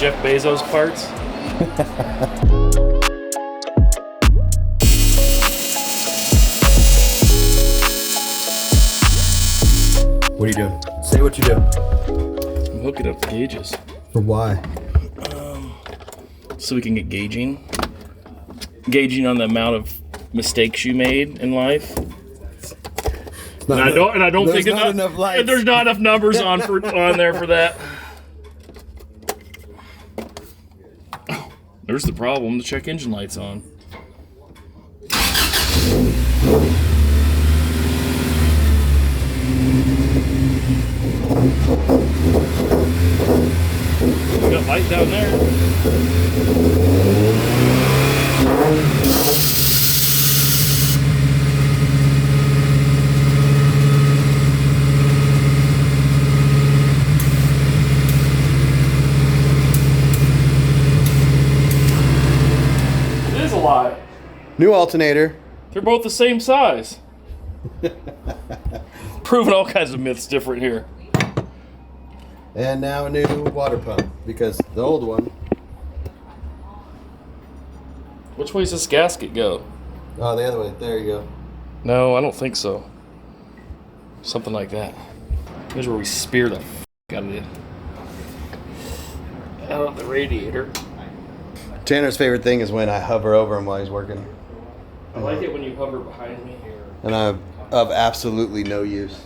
Jeff Bezos parts. What are you doing? Say what you do. I'm hooking up the gauges. For why? So we can get gauging on the amount of mistakes you made in life. And I don't think there's not enough numbers on there for that. There's the problem. The check engine light's on. We got light down there. It is a lie. New alternator. They're both the same size. Proving all kinds of myths different here. And now a new water pump because the old one. Which way does this gasket go? Oh, the other way. There you go. No, I don't think so. Something like that. Here's where we spear the out of the radiator. Tanner's favorite thing is when I hover over him while he's working. I like it when you hover behind me. And I'm of absolutely no use.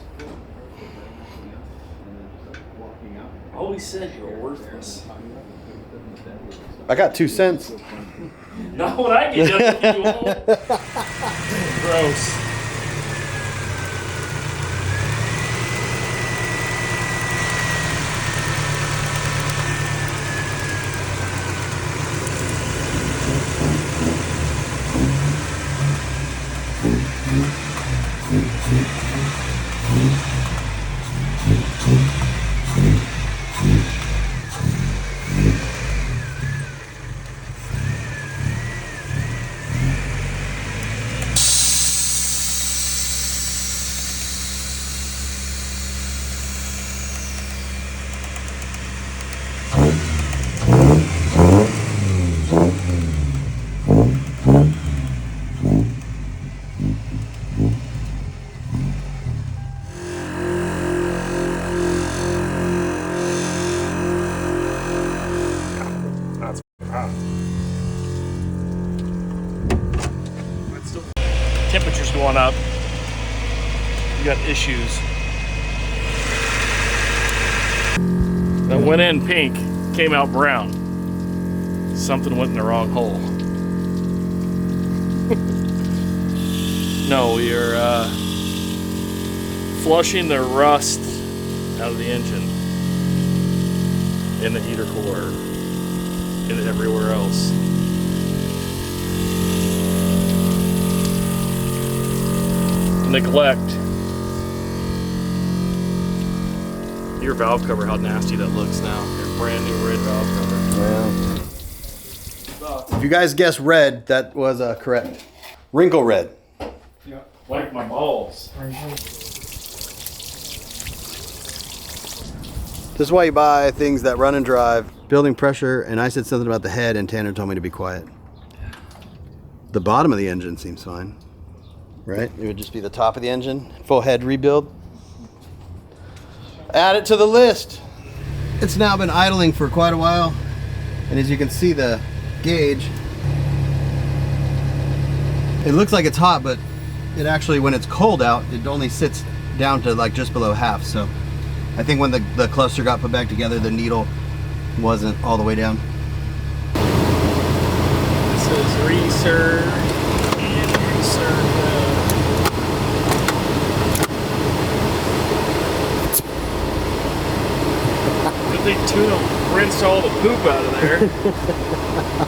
I always said you were worthless. I got 2 cents. Not what I get done you all. Gross. Temperature's going up. You got issues. That went in pink, came out brown. Something went in the wrong hole. No, you're flushing the rust out of the engine in the heater core and everywhere else. Neglect. Your valve cover, how nasty that looks now. Your brand new red valve cover. Well, if you guys guessed red, that was correct. Wrinkle red. Yeah. Like my balls. This is why you buy things that run and drive. Building pressure, and I said something about the head, and Tanner told me to be quiet. The bottom of the engine seems fine. Right? It would just be the top of the engine. Full head rebuild. Add it to the list. It's now been idling for quite a while. And as you can see, the gauge, it looks like it's hot, but it actually, when it's cold out, it only sits down to like just below half. So I think when the cluster got put back together, the needle wasn't all the way down. This is resurge and resurge. Tuna rinsed all the poop out of there.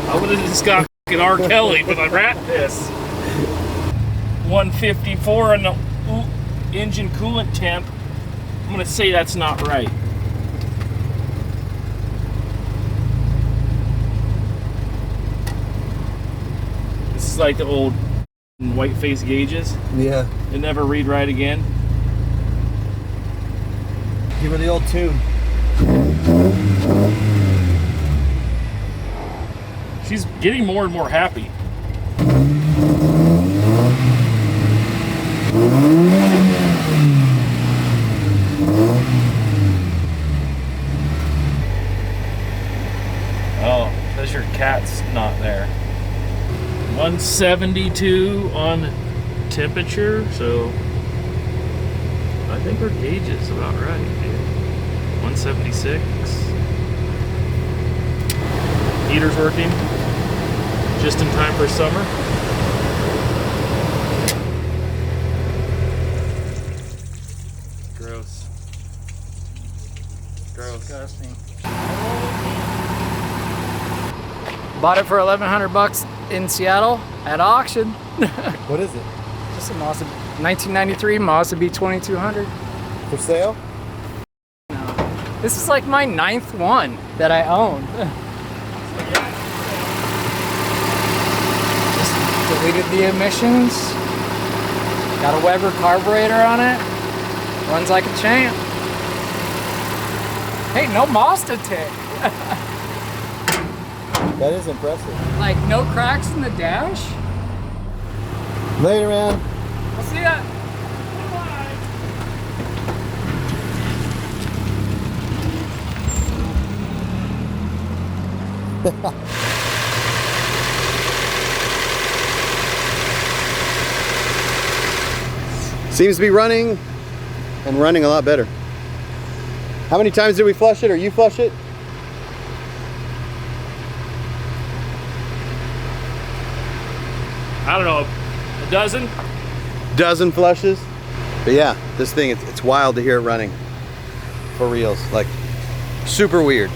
I would have just got fucking R. Kelly with a rat piss. 154 on the engine coolant temp. I'm gonna say that's not right. This is like the old white face gauges. Yeah. They never read right again. Give her the old tune. She's getting more and more happy. Oh, says your cat's not there. 172 on temperature, so I think our gauge is about right, dude. 176. Heater's working. Just in time for summer. Gross. Gross. Disgusting. Bought it for $1,100 in Seattle at auction. What is it? Just a Mazda 1993 Mazda B2200. For sale? No. This is like my 9th one that I own. Just deleted the emissions. Got a Weber carburetor on it. Runs like a champ. Hey, no Mazda tick. That is impressive. Like no cracks in the dash. Later, man. I'll see ya. Seems to be running and running a lot better. How many times did we flush it, or you flush it? I don't know, a dozen? Dozen flushes. But yeah, this thing, it's wild to hear it running. For reals, like super weird.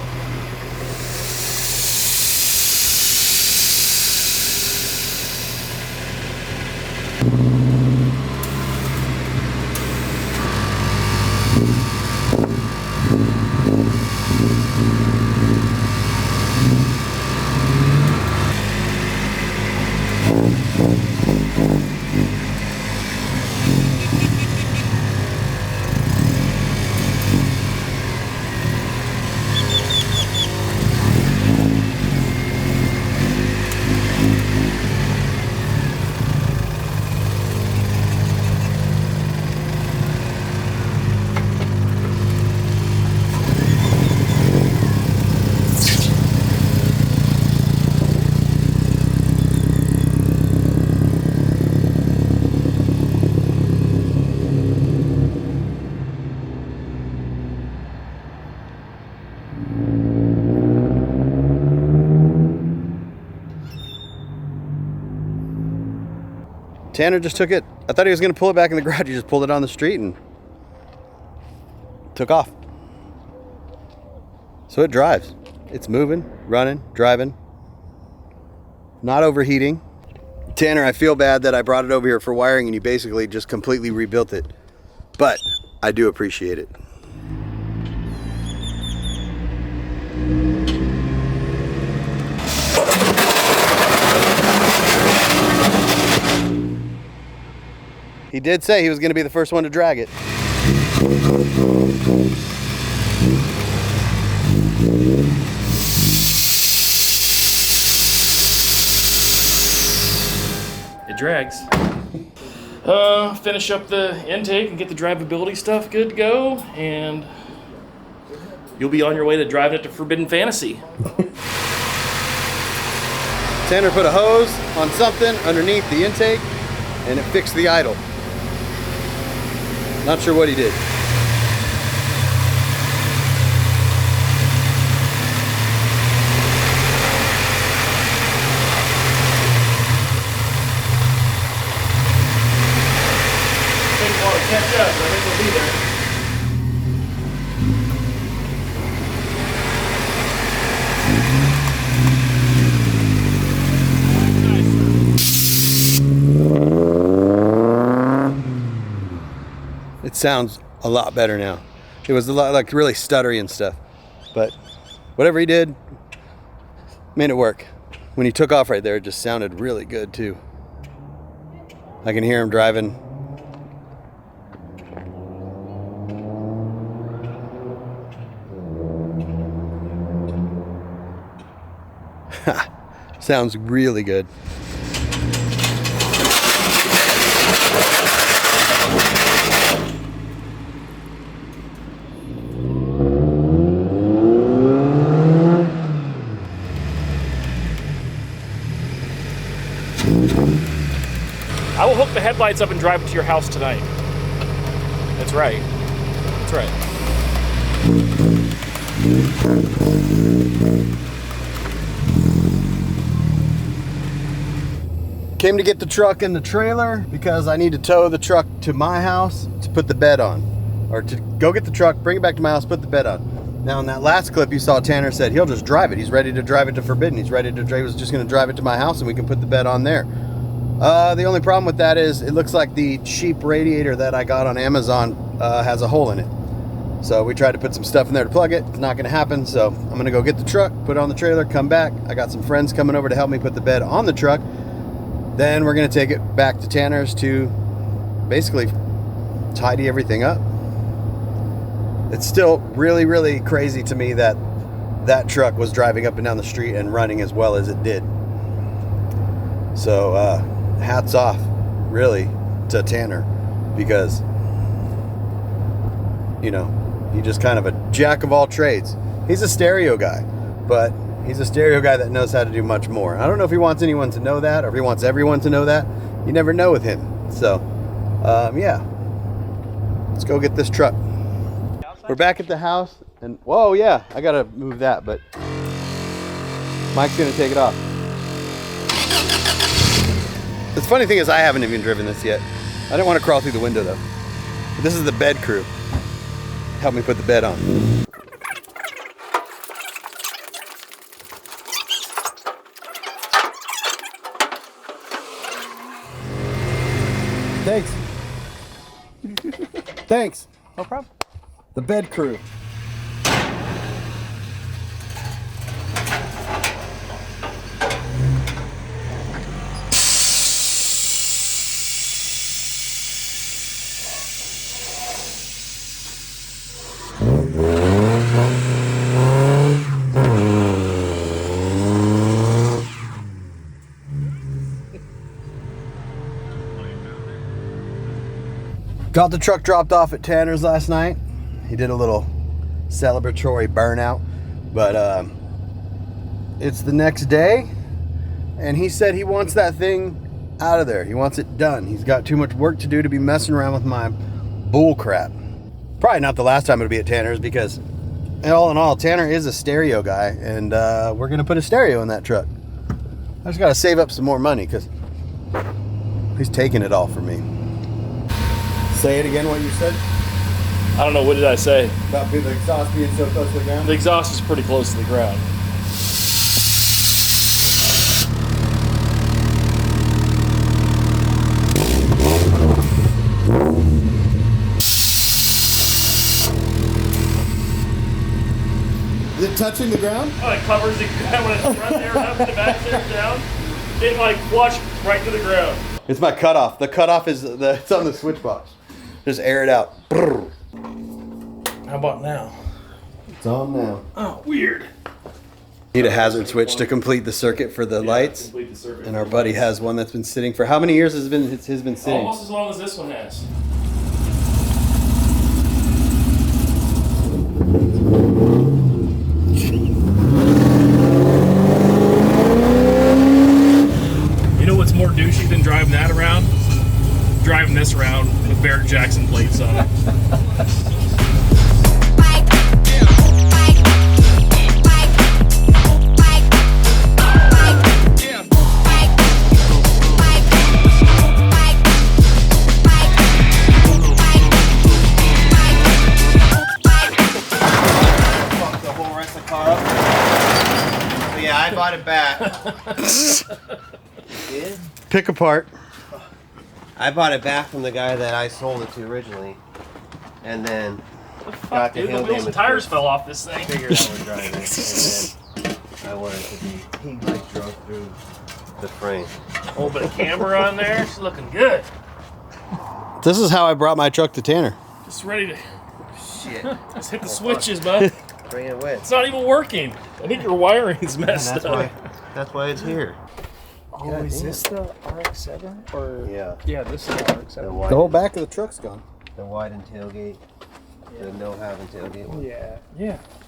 Tanner just took it. I thought he was going to pull it back in the garage. He just pulled it on the street and took off. So it drives. It's moving, running, driving. Not overheating. Tanner, I feel bad that I brought it over here for wiring and you basically just completely rebuilt it. But I do appreciate it. He did say he was going to be the first one to drag it. It drags. Finish up the intake and get the drivability stuff good to go, and you'll be on your way to driving it to Forbidden Fantasy. Tanner put a hose on something underneath the intake and it fixed the idle. Not sure what he did. Things want to catch up, so I think we'll be there. It sounds a lot better now. It was a lot like really stuttery and stuff, but whatever he did made it work. When he took off right there, it just sounded really good too. I can hear him driving. Sounds really good. I will hook the headlights up and drive it to your house tonight. That's right. That's right. Came to get the truck and the trailer because I need to tow the truck to my house to put the bed on. Or to go get the truck, bring it back to my house, put the bed on. Now in that last clip you saw Tanner said he'll just drive it. He's ready to drive it to Forbidden. He was just gonna drive it to my house and we can put the bed on there. The only problem with that is it looks like the cheap radiator that I got on Amazon has a hole in it. So we tried to put some stuff in there to plug it. It's not gonna happen, so I'm gonna go get the truck, put it on the trailer, come back. I got some friends coming over to help me put the bed on the truck. Then we're gonna take it back to Tanner's to basically tidy everything up. It's still really, really crazy to me that that truck was driving up and down the street and running as well as it did. So hats off really to Tanner, because you know, he's just kind of a jack of all trades. He's a stereo guy, but he's a stereo guy that knows how to do much more. I don't know if he wants anyone to know that or if he wants everyone to know that. You never know with him. So yeah, let's go get this truck. We're back at the house and whoa, yeah, I gotta move that, but Mike's gonna take it off. The funny thing is I haven't even driven this yet. I didn't want to crawl through the window though. But this is the bed crew. Help me put the bed on. Thanks. Thanks. No problem. The bed crew. Got the truck dropped off at Tanner's last night. He did a little celebratory burnout, but it's the next day and he said he wants that thing out of there. He wants it done. He's got too much work to do to be messing around with my bull crap. Probably not the last time it'll be at Tanner's, because all in all, Tanner is a stereo guy and we're gonna put a stereo in that truck. I just gotta save up some more money because he's taking it all from me. Say it again, what you said? I don't know, what did I say? About the exhaust being so close to the ground? The exhaust is pretty close to the ground. Is it touching the ground? Oh, it covers the ground when it's front there up and the back there down. It like flush right to the ground. It's my cutoff. The cutoff is it's on the switch box. Just air it out. How about now? It's on now. Oh, weird. Need a hazard switch to complete the circuit for the lights. Complete the circuit. And our buddy has one that's been sitting for how many years has been sitting? Almost as long as this one has. You know what's more douchey than driving that around? Driving this around with Barrett Jackson plates on it. Fuck the whole rest of the car up. But yeah, I bought it back. You did? Pick apart. I bought it back from the guy that I sold it to originally, and then got the Dude, the hail wheels and damage. tires fell off this thing. Figured I would drive it, and then I wanted to be. He like drove through the frame. A little bit of camber on there. It's looking good. This is how I brought my truck to Tanner. Just ready to Shit. just hit the switches, bud. Bring it with. It's not even working. I think your wiring's messed That's up. why. That's why it's here. Oh, God is damn. this the RX-7? Or Yeah. this is the RX-7. The whole back of the truck's gone. The widened tailgate. The no having tailgate one. Yeah.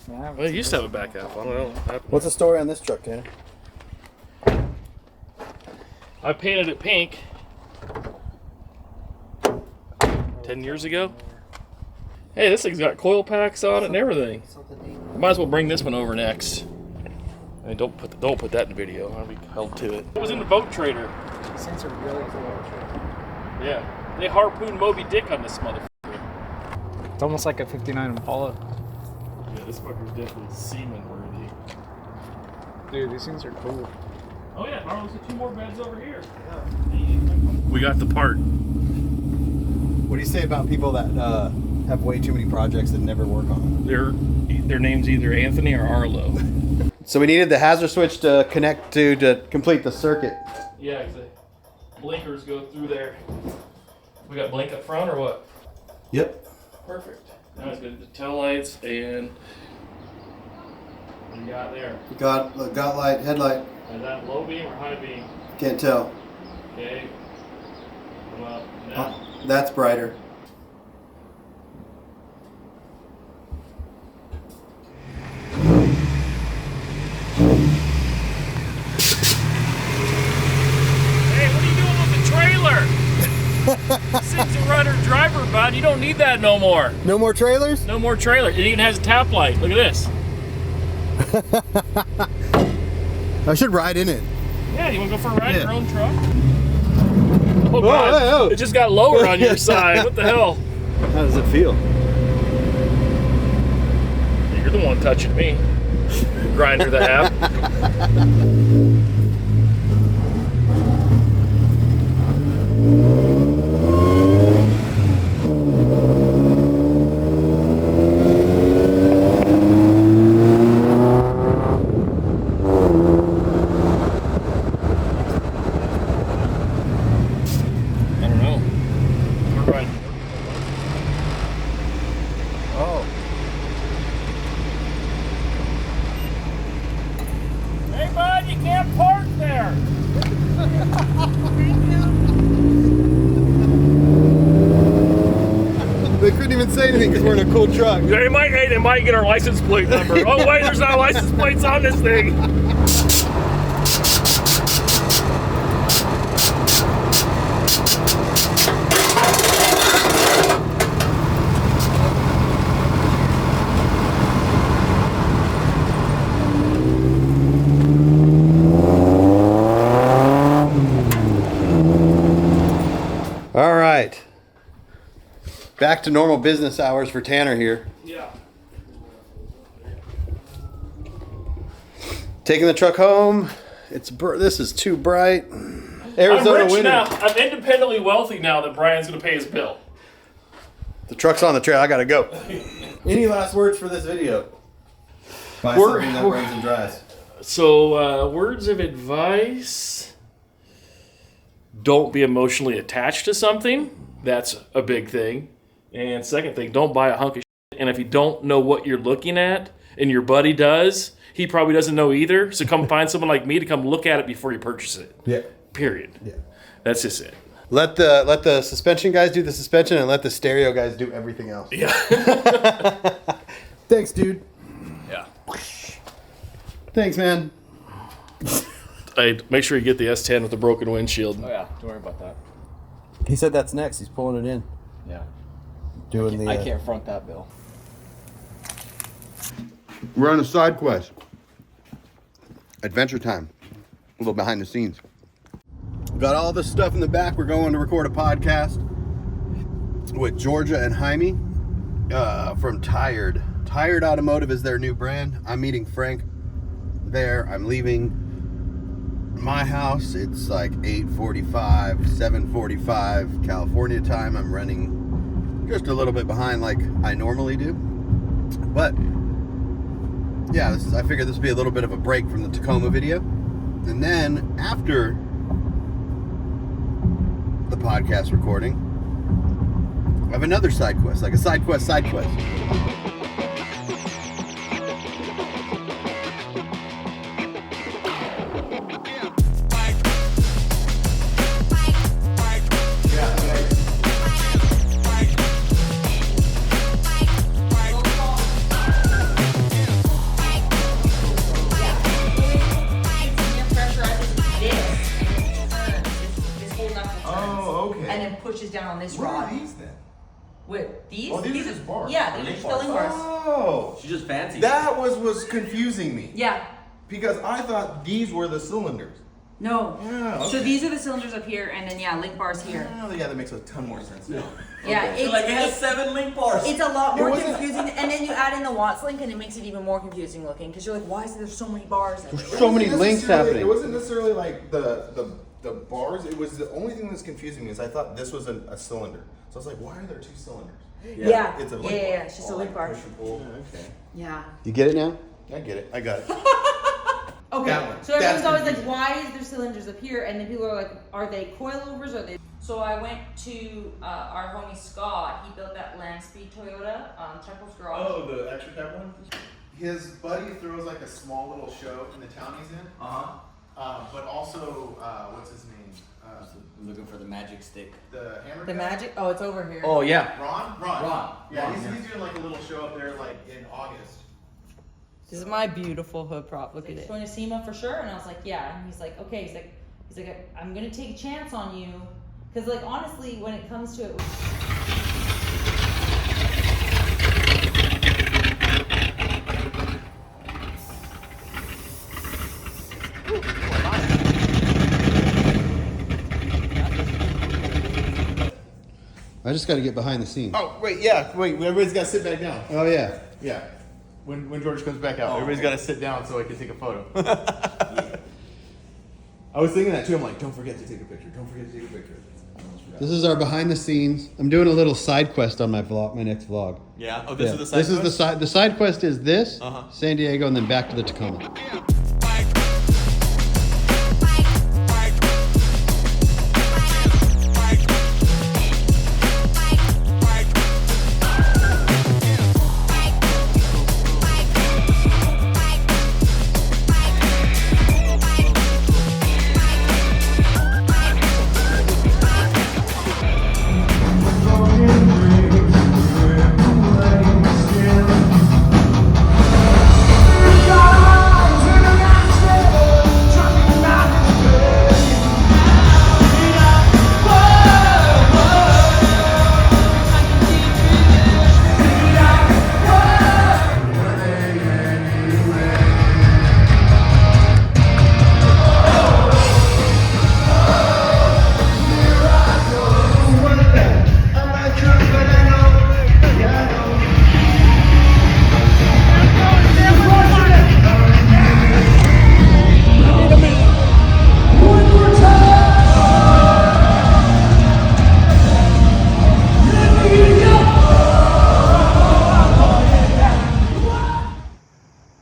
Well, it used to have a back half. I don't know what happened. What's the story on this truck, Tanner? I painted it pink 10 years ago. Hey, this thing's got coil packs on it and everything. Might as well bring this one over next. I mean, don't put that in video. I'll be held to it. It was in the boat trader. These things are really cool. Yeah, they harpooned Moby Dick on this motherfucker. It's almost like a 59 Impala. Yeah, this fucker's definitely seaman worthy. Dude, these things are cool. Oh yeah, Carlos, there's 2 more beds over here. We got the part. What do you say about people that have way too many projects and never work on them? Their name's either Anthony or Arlo. So we needed the hazard switch to connect to complete the circuit. Yeah, exactly. Blinkers go through there. We got blink up front or what? Yep. Perfect. Now it's got the tail lights and what do you got there? Got light, headlight. Is that low beam or high beam? Can't tell. Okay. Come up now. That's brighter. Hey, what are you doing with the trailer? This thing's a rudder driver, bud. You don't need that no more. No more trailers? No more trailer. It even has a tap light. Look at this. I should ride in it. Yeah, you want to go for a ride in Yeah. your own truck? Oh, God. hey, oh. It just got lower on your side. What the hell? How does it feel? You're the one touching me. Grinder the app. I don't know. We're riding. Oh. Hey, bud, you can't park there. They couldn't even say anything because we're in a cool truck. They might get our license plate number. Oh wait, there's not license plates on this thing. All right. Back to normal business hours for Tanner here. Yeah. Taking the truck home. This is too bright. Arizona I'm rich winter. now. I'm independently wealthy now that Brian's going to pay his bill. The truck's on the trail. I gotta go. Any last words for this video? Buy something that runs and dries. So, words of advice. Don't be emotionally attached to something. That's a big thing. And second thing, don't buy a hunk of shit. And if you don't know what you're looking at and your buddy does, he probably doesn't know either. So come find someone like me to come look at it before you purchase it. Yeah. Period. Yeah. That's just it. Let the suspension guys do the suspension and let the stereo guys do everything else. Yeah. Thanks, dude. Yeah. Thanks, man. Hey, make sure you get the S10 with the broken windshield. Oh yeah, don't worry about that. He said that's next. He's pulling it in. Yeah. Doing the. I can't front that bill. We're on a side quest. Adventure time. A little behind the scenes. Got all this stuff in the back. We're going to record a podcast with Georgia and Jaime from Tired. Tired Automotive is their new brand. I'm meeting Frank there. I'm leaving my house. It's like 8:45, 7:45 California time. I'm running just a little bit behind like I normally do. But yeah, I figured this would be a little bit of a break from the Tacoma video. And then after the podcast recording, I have another side quest, like a side quest. pushes down on this What rod. are these then? What, these? Oh, these are just bars. Yeah, these are just filling bars. Oh, She's just fancy. that was confusing me. Yeah. Because I thought these were the cylinders. No. Yeah, So okay. these are the cylinders up here, and then link bars here. Oh, yeah, that makes a ton more sense now. Yeah, Okay. it's, Like it has 7 link bars. it's a lot more It wasn't- confusing, and then you add in the Watts link, and it makes it even more confusing looking, because you're like, why is there so many bars? So many links happening. It wasn't necessarily like the bars. It was the only thing that's confusing me is I thought this was a cylinder. So I was like, why are there 2 cylinders? Yeah, It's a yeah, link yeah, bar. yeah, it's just a link bar. Push and pull. Yeah, okay. Yeah. You get it now? I get it. I got it. Okay, That one. so everyone's That's always like, confusing. why is there cylinders up here? And then people are like, are they coilovers? Are they? So I went to our homie Scott. He built that Landspeed Toyota, Chuckles Garage. Oh, the extra cab one? His buddy throws like a small little show in the town he's in. But also, what's his name? I'm looking for the magic stick. The hammer The guy? magic? Oh, it's over here. Oh yeah. Ron? Yeah, Ron, he's doing like a little show up there like in August. This is my beautiful hood prop. Look at it. Going to SEMA for sure, and I was like, yeah. And he's like, okay. He's like, I'm gonna take a chance on you, because like honestly, when it comes to it. I just got to get behind the scenes. Oh, wait, everybody's got to sit back down. Oh yeah. Yeah. When George comes back out, everybody's got to sit down so I can take a photo. I was thinking that too. I'm like, don't forget to take a picture. Don't forget to take a picture. I almost forgot. This is our behind the scenes. I'm doing a little side quest on my next vlog. Yeah. Oh, this Yeah. is the side. This is the side. The side quest is this, Uh-huh. San Diego, and then back to the Tacoma.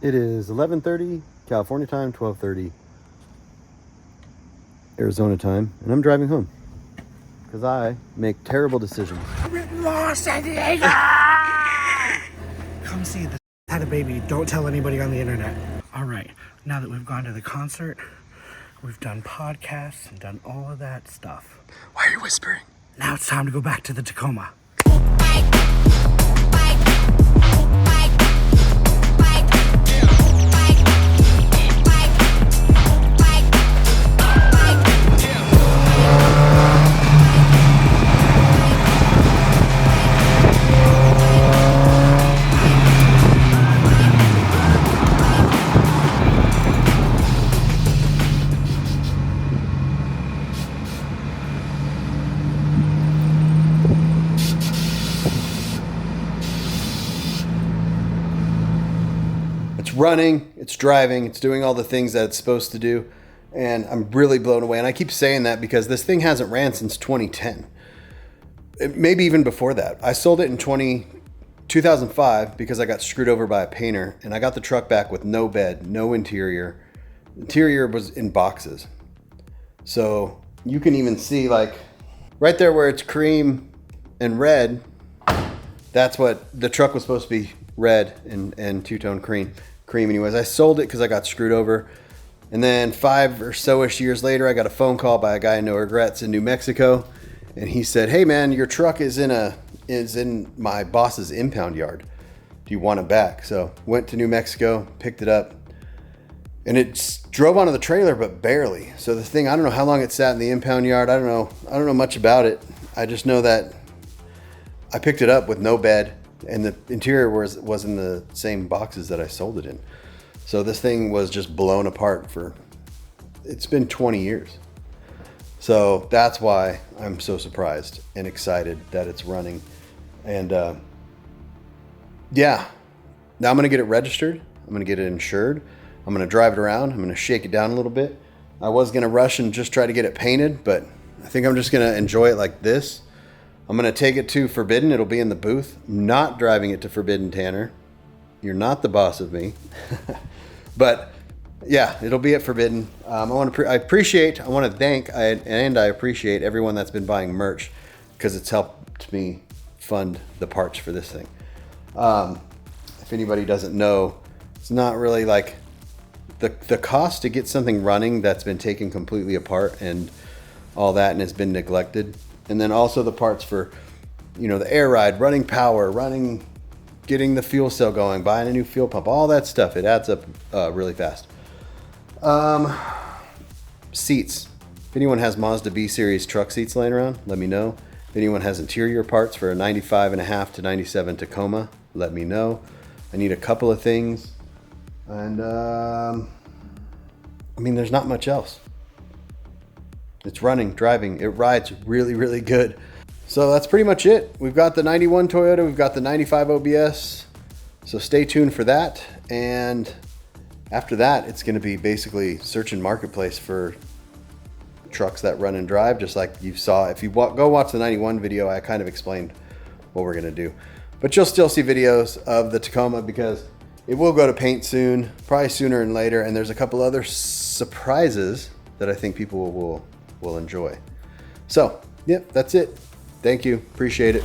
It is 11:30 California time, 12:30 Arizona time, and I'm driving home because I make terrible decisions. San Diego! Come see this had a baby. Don't tell anybody on the internet. All right, now that we've gone to the concert, we've done podcasts and done all of that stuff. Why are you whispering? Now it's time to go back to the Tacoma. It's running, it's driving, it's doing all the things that it's supposed to do, and I'm really blown away. And I keep saying that because this thing hasn't ran since 2010. Maybe even before that. I sold it in 2005 because I got screwed over by a painter, and I got the truck back with no bed, no interior. Interior was in boxes. So you can even see like right there where it's cream and red, that's what the truck was supposed to be, red and two-tone cream anyways. I sold it because I got screwed over. And then 5 or so-ish years later, I got a phone call by a guy in No Regrets in New Mexico. And he said, hey man, your truck is in my boss's impound yard. Do you want it back? So went to New Mexico, picked it up, and it drove onto the trailer, but barely. So the thing, I don't know how long it sat in the impound yard. I don't know much about it. I just know that I picked it up with no bed, and the interior was in the same boxes that I sold it in. So this thing was just blown apart it's been 20 years. So that's why I'm so surprised and excited that it's running. And yeah, now I'm gonna get it registered. I'm gonna get it insured. I'm gonna drive it around. I'm gonna shake it down a little bit. I was gonna rush and just try to get it painted, but I think I'm just gonna enjoy it like this. I'm gonna take it to Forbidden. It'll be in the booth. I'm not driving it to Forbidden, Tanner. You're not the boss of me. But yeah, it'll be at Forbidden. I want to thank and I appreciate everyone that's been buying merch, because it's helped me fund the parts for this thing. If anybody doesn't know, it's not really like the cost to get something running that's been taken completely apart and all that and has been neglected. And then also the parts for, the air ride, running power, getting the fuel cell going, buying a new fuel pump, all that stuff. It adds up really fast. Seats. If anyone has Mazda B series truck seats laying around, let me know. If anyone has interior parts for a 95.5 to 97 Tacoma, let me know. I need a couple of things. And there's not much else. It's running, driving. It rides really, really good. So that's pretty much it. We've got the 91 Toyota. We've got the 95 OBS. So stay tuned for that. And after that, it's going to be basically searching marketplace for trucks that run and drive, just like you saw. If you go watch the 91 video, I kind of explained what we're going to do. But you'll still see videos of the Tacoma, because it will go to paint soon, probably sooner and later. And there's a couple other surprises that I think people will enjoy. So, yep, that's it. Thank you. Appreciate it.